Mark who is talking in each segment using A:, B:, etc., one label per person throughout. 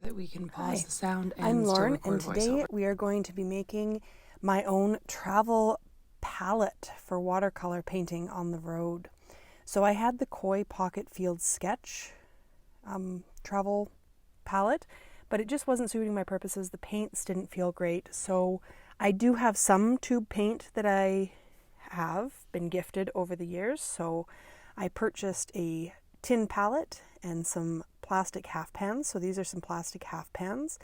A: that we can pause
B: Hi,
A: the sound and
B: I'm
A: still
B: Lauren,
A: record
B: and today
A: voiceover.
B: we are going to be making my own travel palette for watercolor painting on the road. So I had the Koi Pocket Field Sketch travel palette, but it just wasn't suiting my purposes. The paints didn't feel great. So I do have some tube paint that I have been gifted over the years. So I purchased a tin palette and some plastic half pans. So these are some plastic half pans,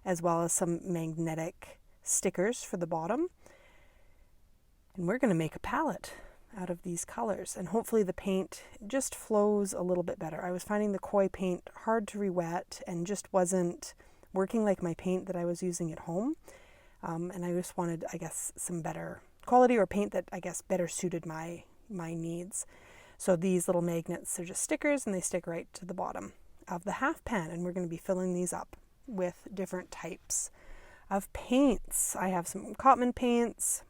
B: as well as some magnetic stickers for the bottom. And we're going to make a palette out of these colors, and hopefully the paint just flows a little bit better. I was finding the Koi paint hard to re-wet and just wasn't working like my paint that I was using at home. And I just wanted, I guess, some better quality or paint that I guess better suited my needs. So these little magnets are just stickers, and they stick right to the bottom of the half pan, and we're going to be filling these up with different types of paints. I have some Cotman paints,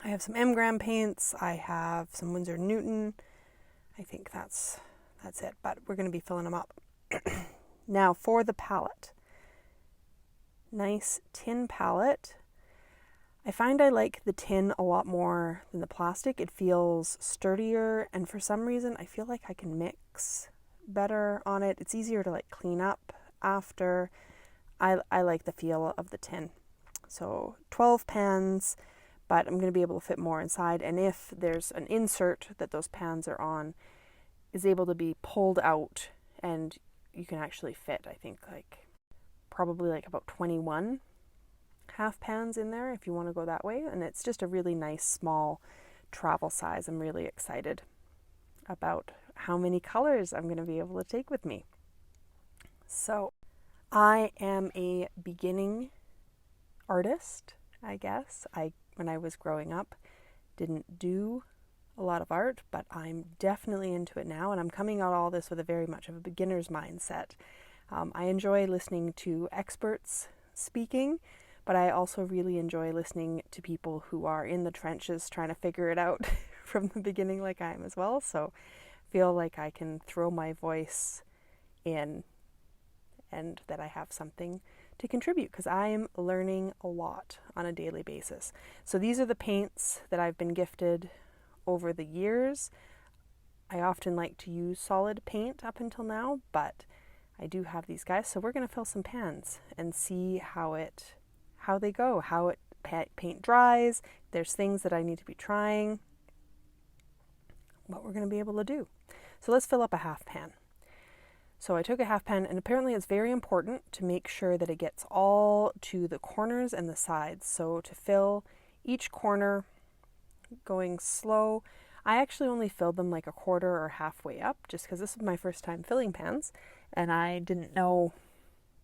B: I have some M-Gram paints, I have some Winsor & Newton. I think that's it, but we're going to be filling them up. Now for the palette. Nice tin palette. I find I like the tin a lot more than the plastic. It feels sturdier, and for some reason I feel like I can mix better on it. It's easier to like clean up after. I like the feel of the tin. So 12 pans, but I'm going to be able to fit more inside, and if there's an insert that those pans are on, is able to be pulled out, and you can actually fit, I think, like probably like about 21 half pans in there if you want to go that way. And it's just a really nice small travel size. I'm really excited about how many colors I'm going to be able to take with me. So I am a beginning artist, I guess. When I was growing up, didn't do a lot of art, but I'm definitely into it now, and I'm coming at all this with a very much of a beginner's mindset. I enjoy listening to experts speaking, but I also really enjoy listening to people who are in the trenches trying to figure it out from the beginning like I am as well. So I feel like I can throw my voice in and that I have something to contribute, because I am learning a lot on a daily basis. So these are the paints that I've been gifted over the years. I often like to use solid paint up until now, but I do have these guys. So we're going to fill some pans and see how they go, how paint dries. There's things that I need to be trying, what we're going to be able to do. So let's fill up a half pan. So I took a half pan, and apparently it's very important to make sure that it gets all to the corners and the sides. So to fill each corner, going slow, I actually only filled them like a quarter or halfway up, just because this is my first time filling pans, and I didn't know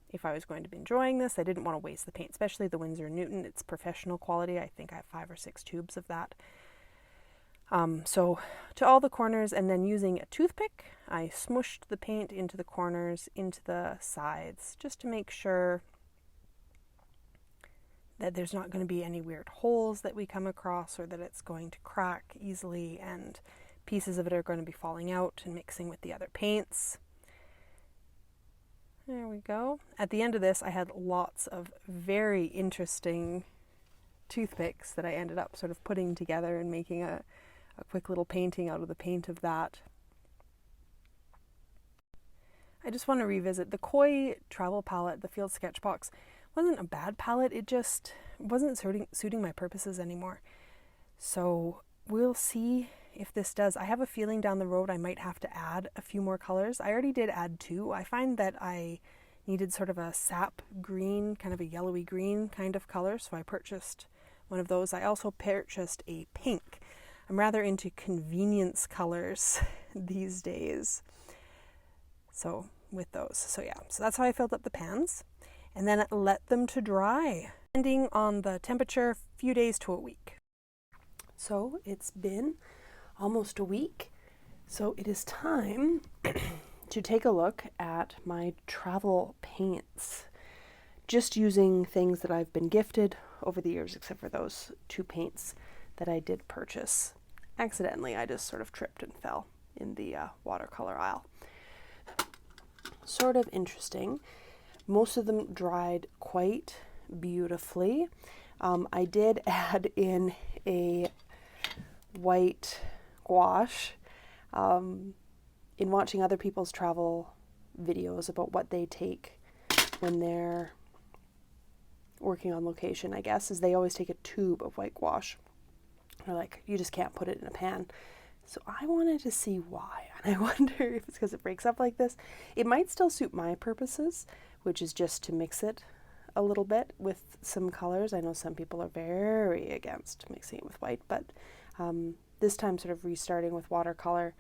B: if I was going to be enjoying this. I didn't want to waste the paint, especially the Winsor & Newton. It's professional quality. I think I have 5 or 6 tubes of that. So to all the corners, and then using a toothpick, I smushed the paint into the corners, into the sides, just to make sure that there's not going to be any weird holes that we come across, or that it's going to crack easily and pieces of it are going to be falling out and mixing with the other paints. There we go. At the end of this, I had lots of very interesting toothpicks that I ended up sort of putting together and making a quick little painting out of the paint of that. I just want to revisit the Koi travel palette. The Field Sketch Box wasn't a bad palette, it just wasn't suiting my purposes anymore. So we'll see if this does. I have a feeling down the road I might have to add a few more colors. I already did add 2. I find that I needed sort of a sap green, kind of a yellowy green kind of color, so I purchased one of those. I also purchased a pink. I'm rather into convenience colors these days. So with those. So yeah, so that's how I filled up the pans, and then let them to dry. Depending on the temperature, a few days to a week. So it's been almost a week. So it is time to take a look at my travel paints. Just using things that I've been gifted over the years, except for those 2 paints that I did purchase accidentally. I just sort of tripped and fell in the watercolor aisle. Sort of interesting. Most of them dried quite beautifully. I did add in a white gouache in watching other people's travel videos about what they take when they're working on location, I guess, is they always take a tube of white gouache. They're like, you just can't put it in a pan. So I wanted to see why, and I wonder if it's because it breaks up like this. It might still suit my purposes, which is just to mix it a little bit with some colors. I know some people are very against mixing it with white, but this time sort of restarting with watercolor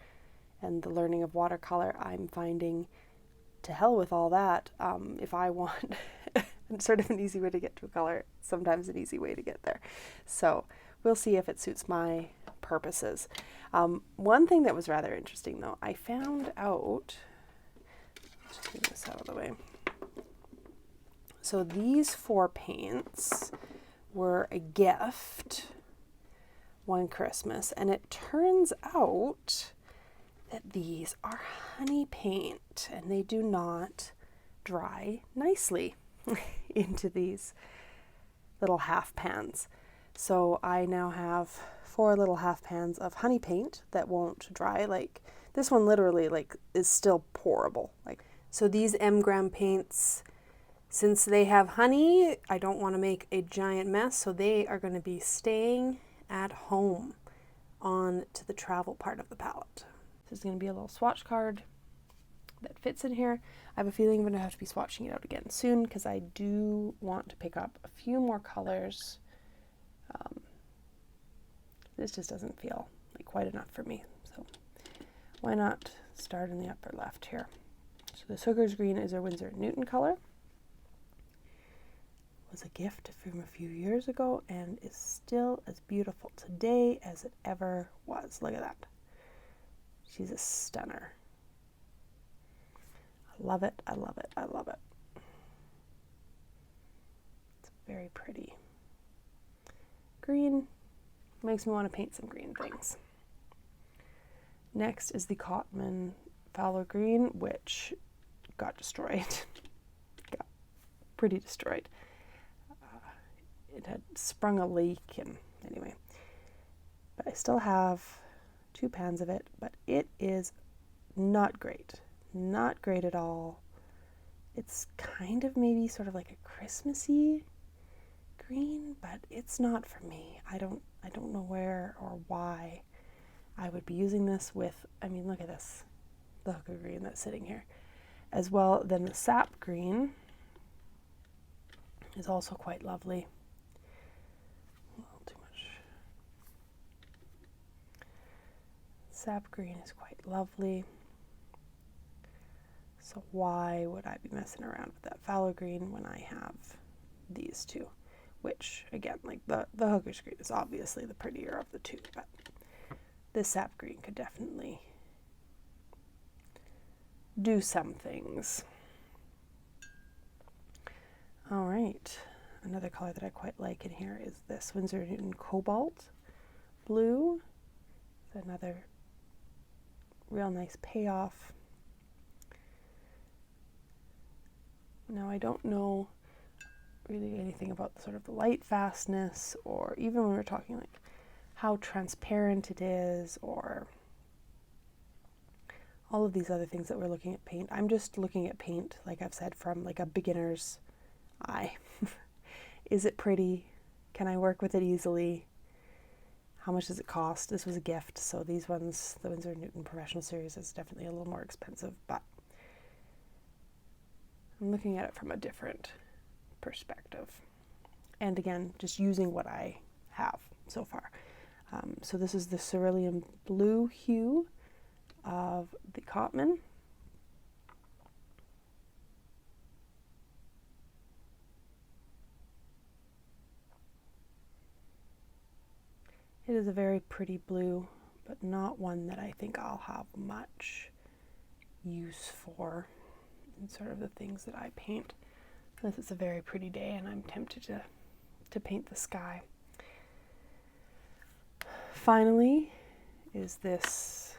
B: and the learning of watercolor, I'm finding to hell with all that. If I want sort of an easy way to get to a color, sometimes an easy way to get there. So we'll see if it suits my purposes. One thing that was rather interesting though, I found out, let's just get this out of the way. So these 4 paints were a gift one Christmas, and it turns out that these are honey paint and they do not dry nicely into these little half pans. So I now have 4 little half pans of honey paint that won't dry. Like this one literally like is still pourable. Like, so these M-gram paints, since they have honey, I don't want to make a giant mess, so they are going to be staying at home on to the travel part of the palette. This is going to be a little swatch card that fits in here. I have a feeling I'm going to have to be swatching it out again soon because I do want to pick up a few more colors. This just doesn't feel like quite enough for me, so why not start in the upper left here. So the Hooker's Green is a Winsor & Newton color. Was a gift from a few years ago and is still as beautiful today as it ever was. Look at that. She's a stunner. I love it, I love it, I love it. It's very pretty. Green makes me want to paint some green things. Next is the Cotman Fowler Green, which got destroyed. Got pretty destroyed. It had sprung a leak, and anyway, but I still have 2 pans of it, but it is not great at all. It's kind of maybe sort of like a Christmassy green, but it's not for me. I don't know where or why I would be using this with. I mean, look at this, the Hooker Green that's sitting here, as well. Then the Sap Green is also quite lovely. Sap Green is quite lovely. So why would I be messing around with that Fowler Green when I have these 2? Which, again, like the Hooker's Green is obviously the prettier of the 2, but this Sap Green could definitely do some things. All right, another color that I quite like in here is this Winsor & Newton Cobalt Blue. It's another real nice payoff. Now I don't know really anything about sort of the light fastness, or even when we're talking like how transparent it is, or all of these other things that we're looking at paint. I'm just looking at paint, like I've said, from like a beginner's eye. Is it pretty? Can I work with it easily? How much does it cost? This was a gift, so these ones, the Winsor & Newton Professional Series, is definitely a little more expensive, but I'm looking at it from a different perspective. And again, just using what I have so far. So this is the cerulean blue hue of the Cotman. It is a very pretty blue, but not one that I think I'll have much use for in sort of the things that I paint, unless it's a very pretty day and I'm tempted to paint the sky. Finally is this,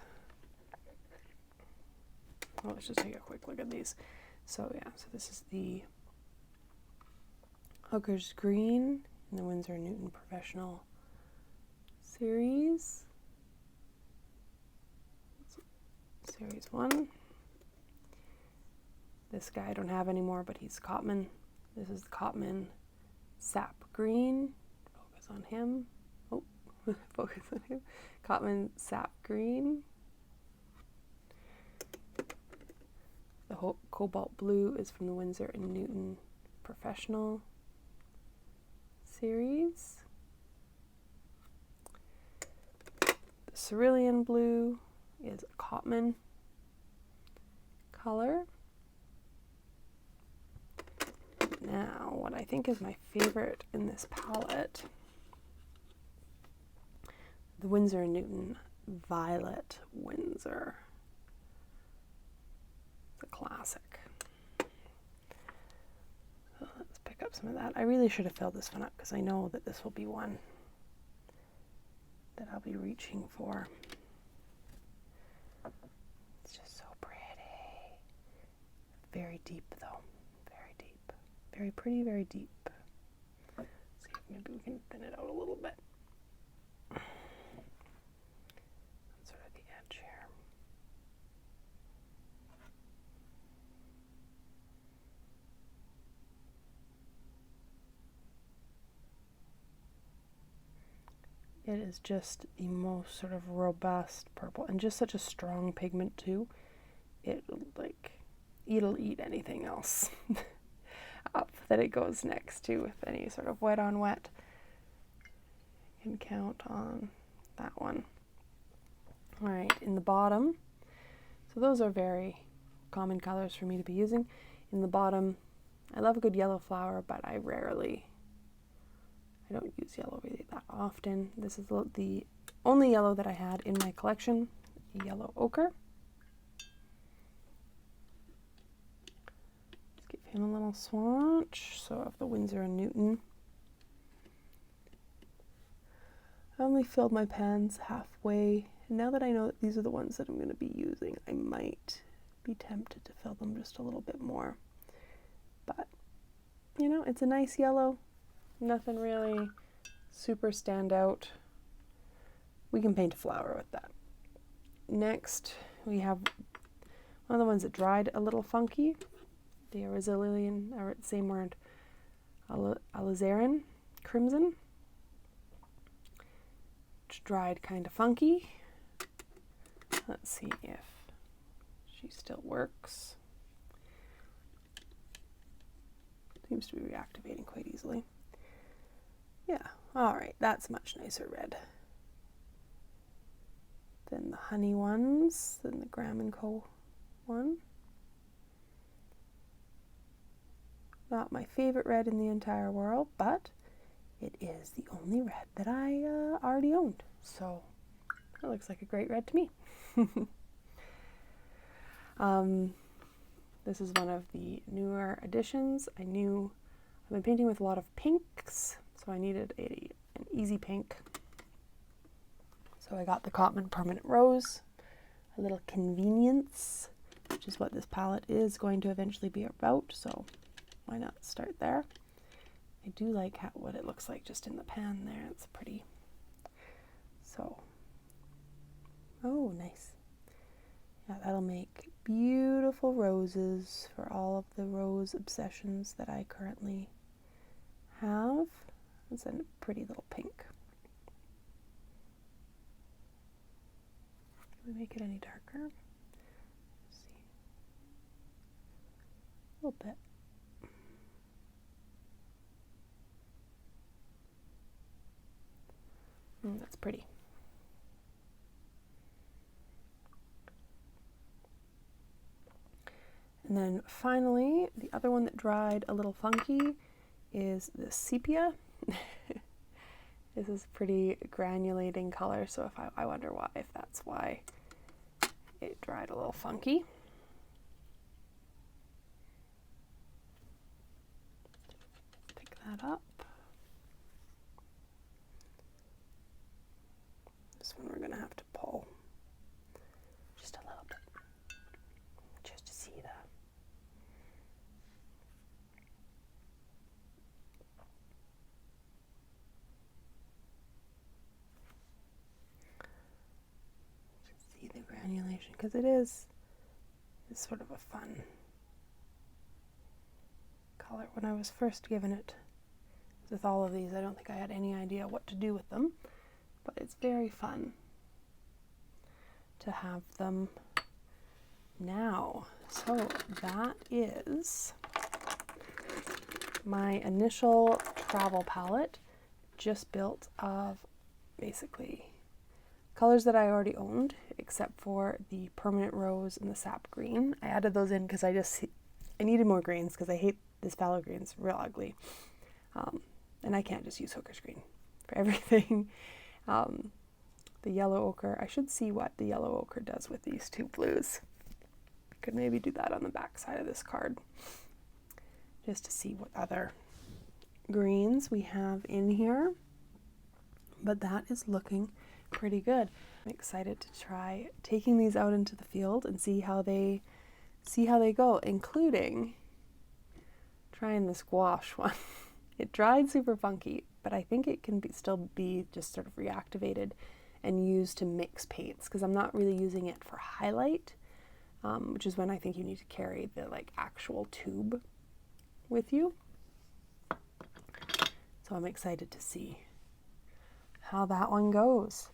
B: well, let's just take a quick look at these. So yeah, so this is the Hooker's Green in the Winsor & Newton Professional Series. Series 1. This guy I don't have anymore, but he's Cotman. This is the Cotman Sap Green. Focus on him. Oh, focus on him. Cotman Sap Green. The Cobalt Blue is from the Winsor & Newton Professional Series. The Cerulean Blue is a Cotman color. Now, what I think is my favorite in this palette, the Winsor & Newton Violet Windsor. It's a classic. So let's pick up some of that. I really should have filled this one up because I know that this will be one that I'll be reaching for. It's just so pretty. Very deep though. Very deep. Very pretty, very deep. Let's see if maybe we can thin it out a little bit. Sort of the edge here. It is just the most sort of robust purple and just such a strong pigment too. It'll eat anything else up that it goes next to with any sort of wet on wet. You can count on that one. All right, in the bottom, so those are very common colors for me to be using. In the bottom, I love a good yellow flower, but I don't use yellow really that often. This is the only yellow that I had in my collection, yellow ochre. Let's give him a little swatch. So of the Winsor & Newton. I only filled my pans halfway. And now that I know that these are the ones that I'm going to be using, I might be tempted to fill them just a little bit more. But, you know, it's a nice yellow. Nothing really super stand out. We can paint a flower with that. Next, we have one of the ones that dried a little funky. The Arizalian, or same word, alizarin crimson, which dried kind of funky. Let's see if she still works. Seems to be reactivating quite easily. Yeah, all right, that's much nicer red than the honey ones, than the Graham & Co. one. Not my favorite red in the entire world, but it is the only red that I already owned. So that looks like a great red to me. This is one of the newer additions. I've been painting with a lot of pinks, so I needed an easy pink. So I got the Cotman Permanent Rose, a little convenience, which is what this palette is going to eventually be about, so why not start there? I do like what it looks like just in the pan there. It's pretty. So, oh, nice. Yeah, that'll make beautiful roses for all of the rose obsessions that I currently have. It's a pretty little pink. Can we make it any darker? Let's see. A little bit. That's pretty. And then finally, the other one that dried a little funky is the sepia. This is pretty granulating color, so if I wonder if that's why it dried a little funky. Pick that up. This one we're going to have to pull just a little bit, just to see that. because it is sort of a fun color. When I was first given it with all of these, I don't think I had any idea what to do with them, but it's very fun to have them now. So that is my initial travel palette, just built of basically colors that I already owned, except for the permanent rose and the sap green. I added those in because I needed more greens because I hate this phthalo green. It's real ugly. And I can't just use hooker's green for everything. The yellow ochre, I should see what the yellow ochre does with these two blues. I could maybe do that on the back side of this card, just to see what other greens we have in here. But that is looking pretty good. I'm excited to try taking these out into the field and see how they go, including trying the squash one. It dried super funky, but I think it can still be just sort of reactivated and used to mix paints, because I'm not really using it for highlight, which is when I think you need to carry the actual tube with you. So I'm excited to see how that one goes.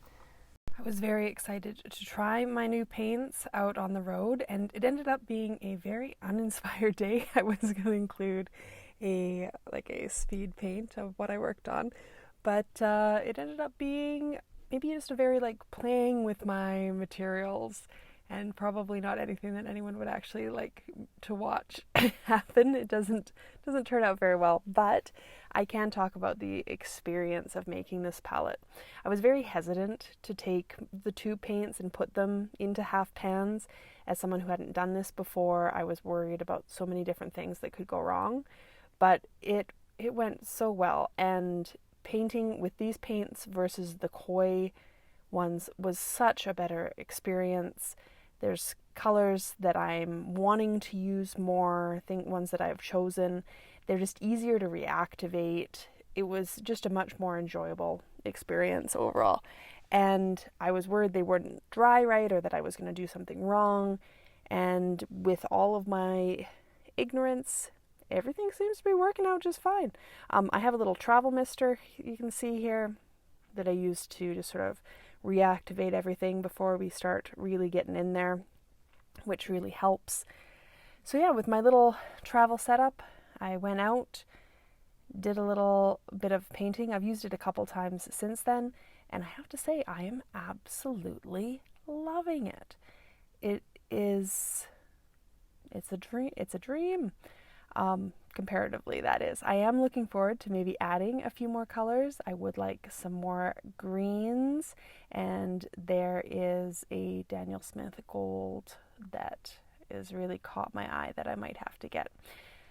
B: I was very excited to try my new paints out on the road, and it ended up being a very uninspired day. I was going to include a speed paint of what I worked on, but it ended up being maybe just a very playing with my materials, and probably not anything that anyone would actually like to watch happen. It doesn't turn out very well, but I can talk about the experience of making this palette. I was very hesitant to take the tube paints and put them into half pans. As someone who hadn't done this before, I was worried about so many different things that could go wrong, but it went so well. And painting with these paints versus the koi ones was such a better experience. There's colors that I'm wanting to use more, I think ones that I've chosen. They're just easier to reactivate. It was just a much more enjoyable experience overall. And I was worried they wouldn't dry right, or that I was going to do something wrong. And with all of my ignorance, everything seems to be working out just fine. I have a little travel mister you can see here that I use to just sort of reactivate everything before we start really getting in there, which really helps. So yeah, with my little travel setup, I went out, did a little bit of painting. I've used it a couple times since then, and I have to say I am absolutely loving it. It's a dream. Comparatively, that is. I am looking forward to maybe adding a few more colors. I would like some more greens, and there is a Daniel Smith gold that is really caught my eye that I might have to get.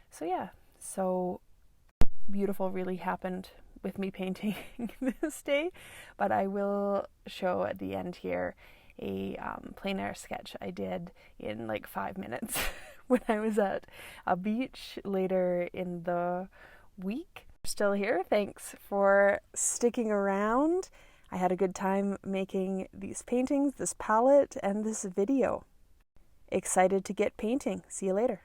B: So yeah, so beautiful really happened with me painting this day, but I will show at the end here a plein air sketch I did in 5 minutes when I was at a beach later in the week. Still here, thanks for sticking around. I had a good time making these paintings, this palette, and this video. Excited to get painting. See you later.